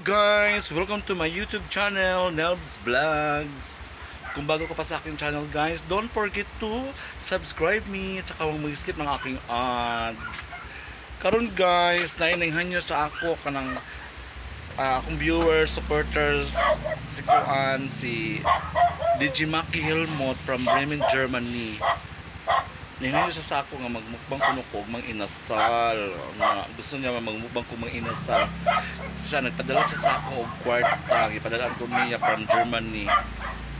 guys! Welcome to my YouTube channel, Nelbs Vlogs. Kung bago ka pa sa aking channel guys, don't forget to subscribe me at saka huwag mag-skip ng aking ads. Karon guys, naininghan nyo sa ako kanang akong viewers, supporters, si DJ Maki Helmut from Bremen, Germany. Ningayon sa ako nga magmukbang kuno ko mang inasal. Gusto niya magmukbang ko mang inasal. Siya nagpadala sa ako og kwarta, ipadala ko niya from Germany.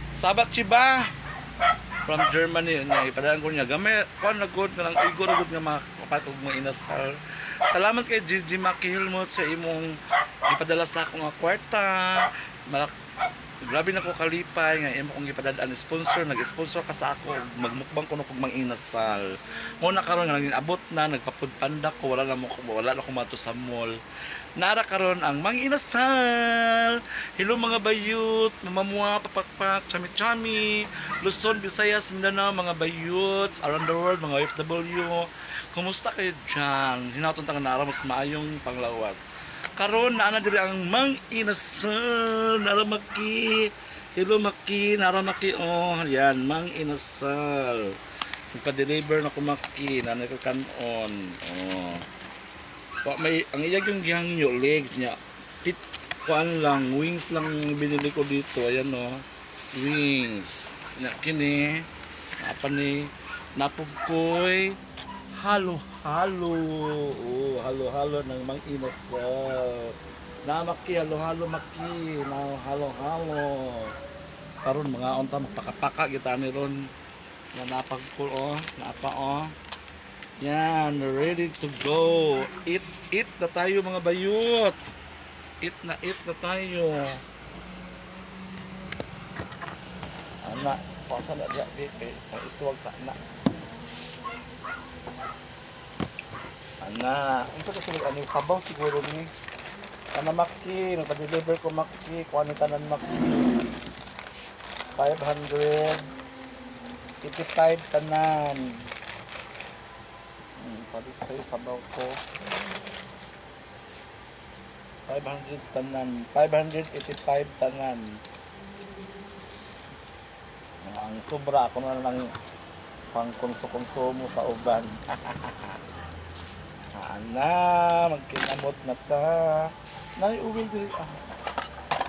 Sabat chiba from Germany niya ipadala ko niya gamay kon nagod kanang igor gud nga makapat og mang inasal. Salamat kay Gigi Maki Helmut sa imong ipadala sa ako nga kwarta. Grabe na ko kalipay nga imo kong gipadadaan sponsor, nag-sponsor ka sa ako magmukbang kuno kog mang inasal. Mo na karon nga abot na nagpapudpanda ko wala na ko mato sa mall. Nara karon ang mang inasal. Hello mga bayut, mamamuha papakpak, chami-chami, Luzon, Visayas, Mindanao, mga bayuts around the world, mga OFW. Kumusta kayo diyan? Hinaton ta nga nara mas maayong panglawas. Karon na diri ang mang inasal naramaki. Hello Maki, naramaki oh. Yan, mang inasal. Nagpa-deliver na ko Maki, nanay ko kanon. Oh. Pa may ang iyag yung gihangyo legs niya. Pit kuan lang, wings lang binili ko dito. Ayan oh. Wings. Na kini apa ni napugkoy halo-halo. Oh, halo-halo ng mang inasal. Na Maki, halo-halo Maki. Na halo-halo. Karon mga unta magpakapaka kita ni ron. Na napagkul oh, napa oh. Yan, ready to go. Eat na tayo mga bayot. Eat na tayo. Ana, pasa na diya, isuwag sa ana. Ana, ito kasi ano sabaw siguro ni. Ana Maki, nagpa-deliver ko Maki, kuha ni tanan Maki. 500 85 tanan. Sabi ko sa'yo, sabaw ko 500 tanan 585 tanan. Ang sobra ako na lang pang konsumo sa uban. Ana, magkinamot na ta. Nai-uwil diri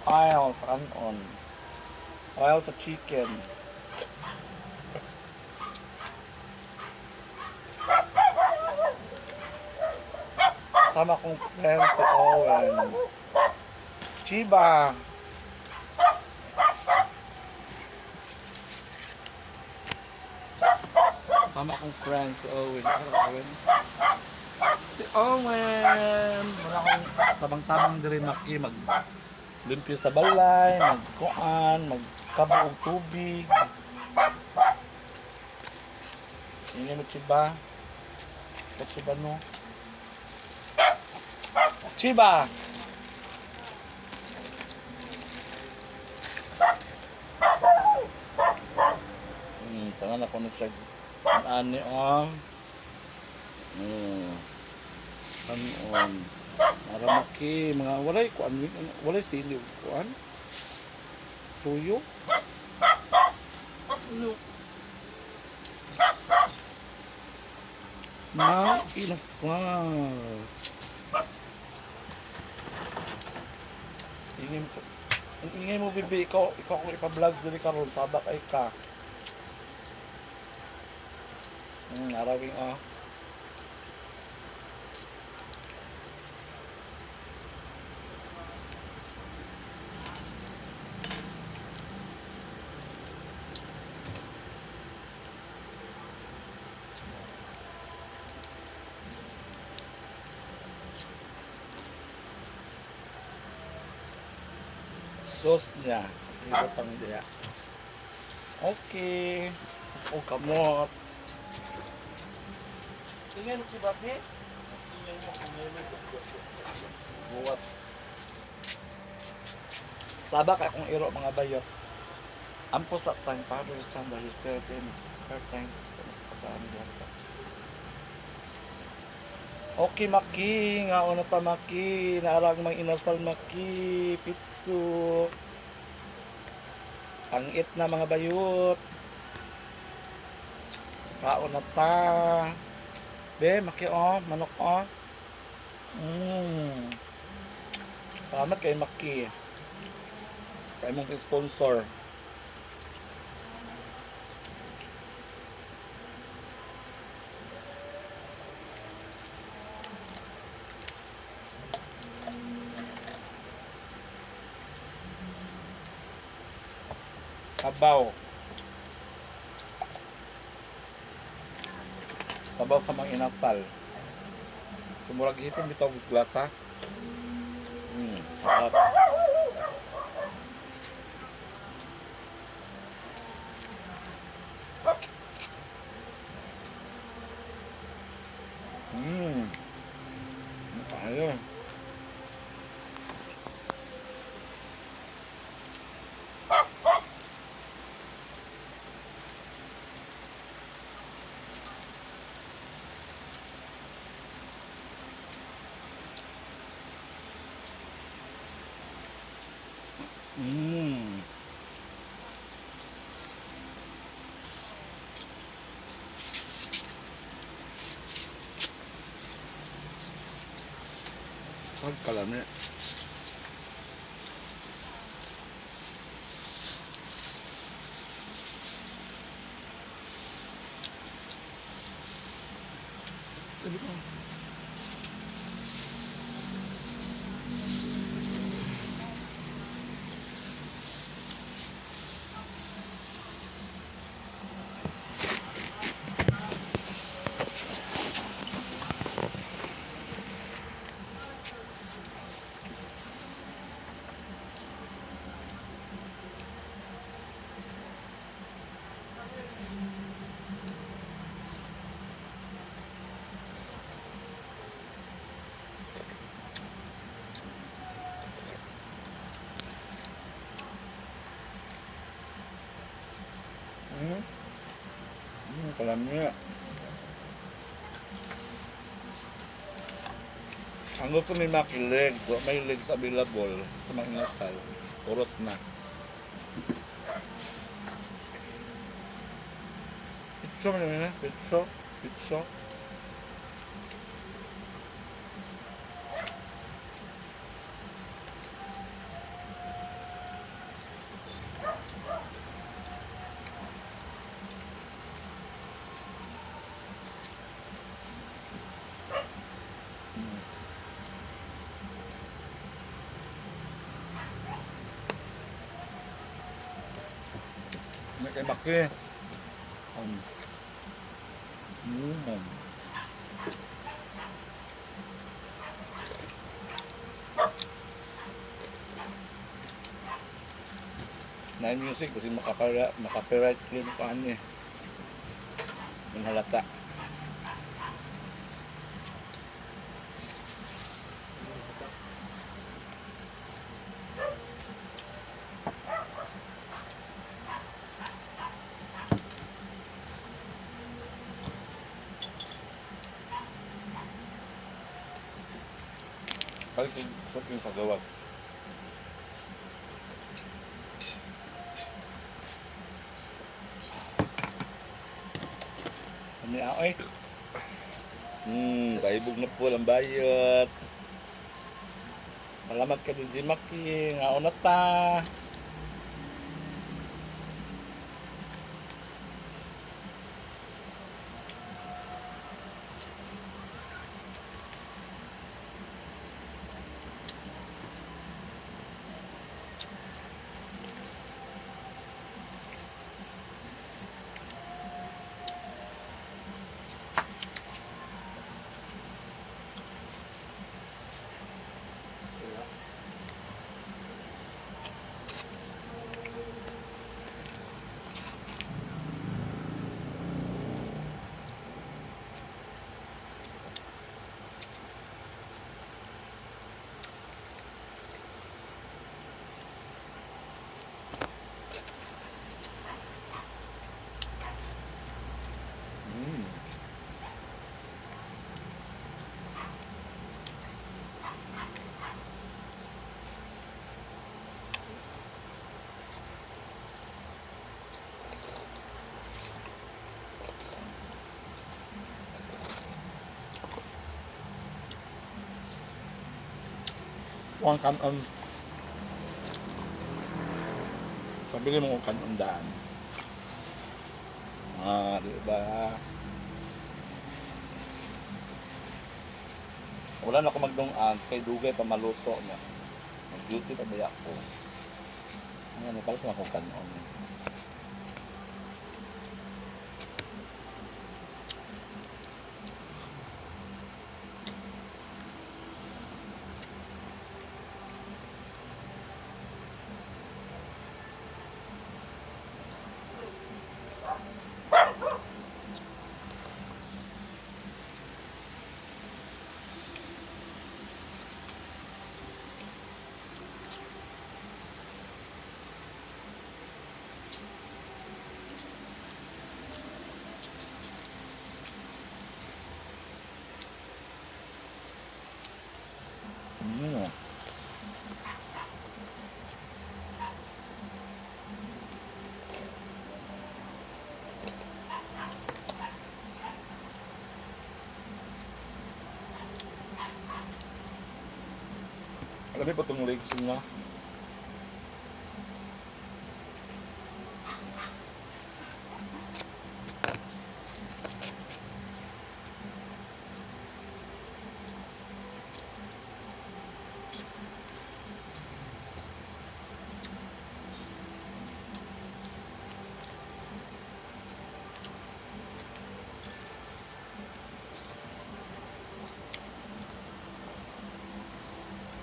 oil sa kanon. Oil sa chicken. Sama kong friend si Owen. Chiba. Sama kong friend si Owen. Si Owen. Wala akong tabang-tabang diri Maki. Limpyo sa balay, magkuan, magkabuong tubig. Hindi mo Chiba. Chiba no. Chiba. Tangan ako na siya. Ani oh. Kanon. Naramaki mga walay sili kuan. Tuyo. No. Mang inasal. Ingay mo bibi, ikaw kung ipa-vlogs dili karon sabak ay ka. Arawing oh. Sauce niya. Ito pang diya. Okay. O kamot. Tingnan mo si Bati. Tingnan mo. Buwat. Sabak akong iro mga bayot. Ampo sa tang Father, Son, Holy Spirit, and her time. So, mas pagkaan diyan. Okay, Maki. Nga una pa, Maki. Naarang mang inasal, Maki. Pitsu. Pangit na mga bayot. Kaon na ta. Be, Maki, oh. Manok, oh. Mm. Salamat kay Maki. Kay mong sponsor. Sabaw. Sabaw sa mga inasal. Sumurag hipon bitaw og glasa. Sarap. Mmm. Ayun. Mmm. Sag kalami. Kalami. Ang gusto may makilig, may legs available sa mga inasal. Urot na. Pizza mo naman na? Pizza? Pizza? May kay Maki. Mm. Nine music kasi makapiright claim pa niya. Yung halata. Balik yung sa gawas. Ano yung ay? Kaibog na po ang bayot. Salamat ka din, Maki. Nga una ta. Kuha kanon. Pabili mo kung kanon daan. Diba? Wala na ako magdungan kay dugay pa maluto mo. Mag-duty pa ba ako? Ano, palas na akong kanon. Alam mo itong legs niya?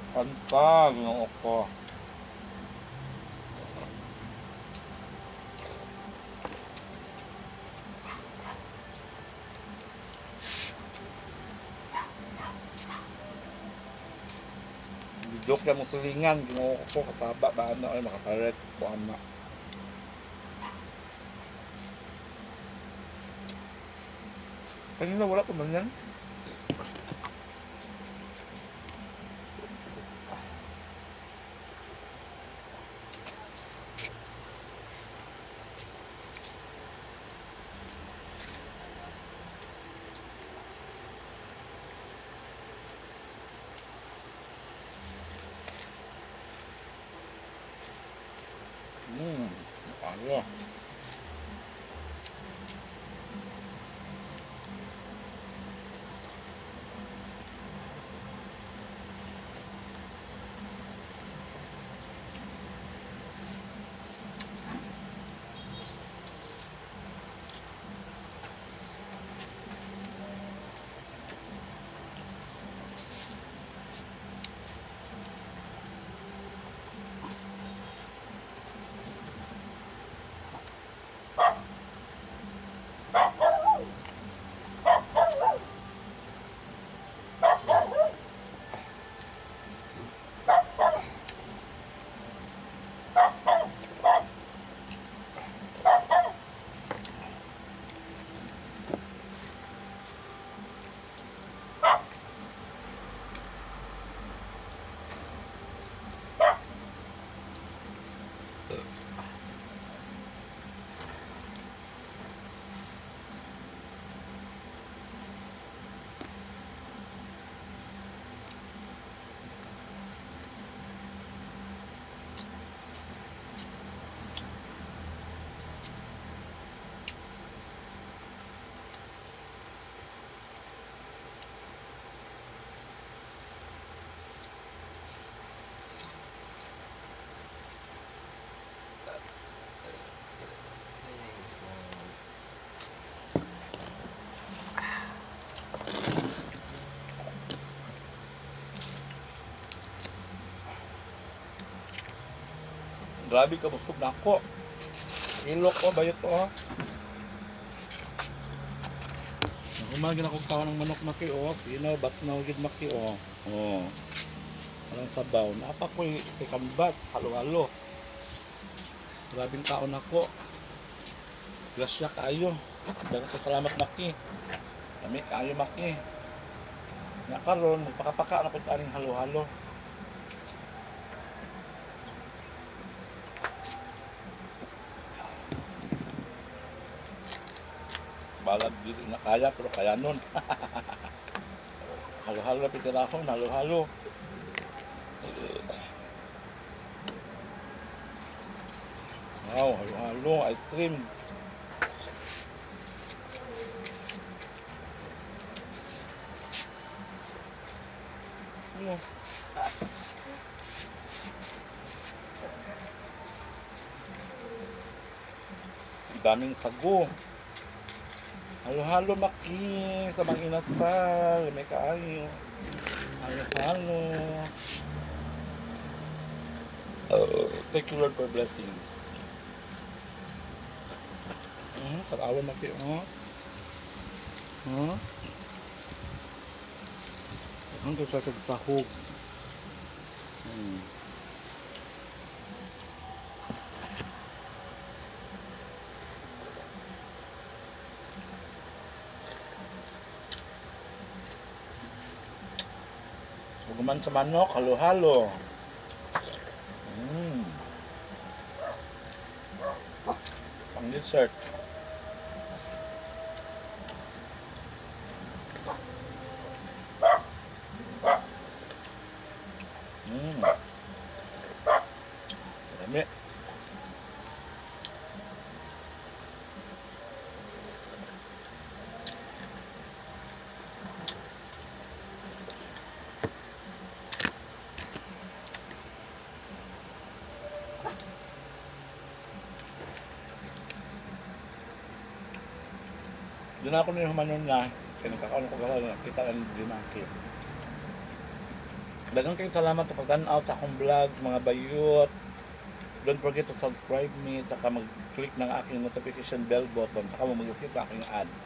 Pantag yung ako. Joke na mong sulingan, ginuha ko kataba ba ano ay makaparet ko ama. Kanina wala pa man yan. Ano? Grabe ka, busog na ako. Ilok ko, bayot ko ha. Umagin ako kawan ng manok maki o. Sino, bats na ugid maki o. O. Walang sabaw. Napa ko si kambat, halo-halo. Grabing kaon ako. Grasya kayo. Dagat salamat maki. Kami kayo maki. Nga karon, magpakapaka na po taning halo-halo. Balag dito na kaya pero kaya nun. Halo-halo na pitirahon, halo-halo. Wow, halo-halo, ice cream. Ano? Daming sago. Halo-halo maki sa mga inasal. May kaayo. Halo-halo. Thank you Lord for blessings. Pag-awa maki. Ang kasasagsahog. Guman sa manok, halo-halo. Pang dessert. Dami. Doon ako na yung humanon na kaya nagkakaon ko gala nakita ka ni Jimaki. Daghang kayong salamat sa pagtanaw sa akong vlogs, mga bayot. Don't forget to subscribe me, tsaka mag-click ng aking notification bell button, tsaka mag-skip ang aking ads.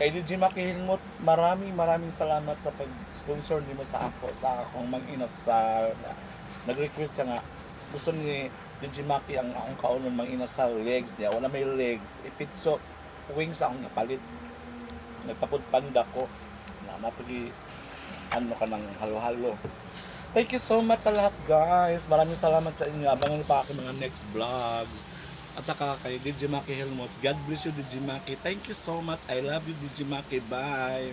Kay DJ Maki Hilmot, maraming salamat sa pag-sponsor nimo sa ako, sa akong mag-inasal. Nag-request siya nga, gusto ni DJ Maki ang akong kaunon mag-inasal legs niya. Wala may legs, ipitso wings akong napalit. Nagpapud panda ko. Napagi ano ka ng halo-halo. Thank you so much sa lahat guys. Maraming salamat sa inyo. Abangan pa ako mga next vlogs. At saka kay DJ Maki Hilmot. God bless you DJ Maki. Thank you so much. I love you DJ Maki. Bye.